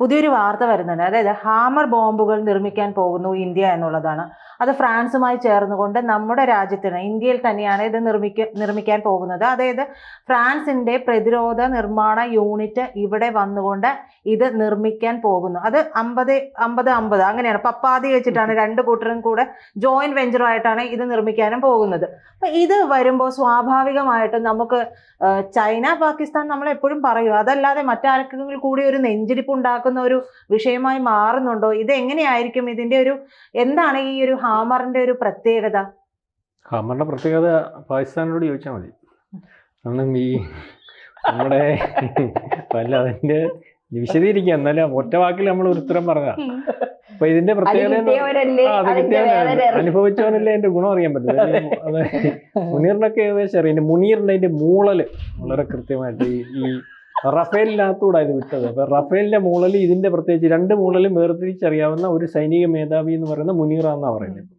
പുതിയൊരു വാർത്ത വരുന്നുണ്ട്. അതായത് ഹാമർ ബോംബുകൾ നിർമ്മിക്കാൻ പോകുന്നു ഇന്ത്യ എന്നുള്ളതാണ്. അത് ഫ്രാൻസുമായി ചേർന്നുകൊണ്ട് നമ്മുടെ രാജ്യത്തിന്, ഇന്ത്യയിൽ തന്നെയാണ് ഇത് നിർമ്മിക്കാൻ പോകുന്നത്. അതായത് ഫ്രാൻസിന്റെ പ്രതിരോധ നിർമ്മാണ യൂണിറ്റ് ഇവിടെ വന്നുകൊണ്ട് ഇത് നിർമ്മിക്കാൻ പോകുന്നു. അത് 50-50 അങ്ങനെയാണ്, പപ്പാതി വെച്ചിട്ടാണ് രണ്ട് കൂട്ടരും കൂടെ ജോയിന്റ് വെഞ്ചറുമായിട്ടാണ് ഇത് നിർമ്മിക്കാനും പോകുന്നത്. അപ്പൊ ഇത് വരുമ്പോൾ സ്വാഭാവികമായിട്ടും നമുക്ക് ചൈന പാകിസ്ഥാൻ നമ്മൾ എപ്പോഴും പറയും, അതല്ലാതെ മറ്റാർക്കെങ്കിലും കൂടി ഒരു നെഞ്ചിടിപ്പ് ഉണ്ടാക്കുന്ന ഒരു വിഷയമായി മാറുന്നുണ്ടോ? ഇത് എങ്ങനെയായിരിക്കും? ഇതിന്റെ ഒരു എന്താണ് ഈ ഒരു ഹാമറിന്റെ ഒരു പ്രത്യേകത? ഹാമറിന്റെ പ്രത്യേകത പാകിസ്ഥാനോട് ചോദിച്ചാൽ മതി. കാരണം ഈ നമ്മുടെ വല്ല അതിന്റെ വിശദീകരിക്കുക, എന്നാലും ഒറ്റ വാക്കിൽ നമ്മൾ ഒരു ഉത്തരം പറഞ്ഞ. അപ്പൊ ഇതിന്റെ പ്രത്യേകത അനുഭവിച്ചവനല്ലേ അതിന്റെ ഗുണം അറിയാൻ പറ്റും. അത് മുനീറിനൊക്കെ ഏകദേശം അറിയാം. മുനീറിന്റെ അതിന്റെ മൂളല് വളരെ കൃത്യമായിട്ട് ഈ റഫേലിനകത്തൂടെ ഇത് വിട്ടത്. അപ്പൊ റഫേലിന്റെ മൂളല് ഇതിന്റെ പ്രത്യേകിച്ച് രണ്ട് മൂളലും വേർതിരിച്ചറിയാവുന്ന ഒരു സൈനിക മേധാവി എന്ന് പറയുന്ന മുനീറാന്നാ പറയുന്നത്.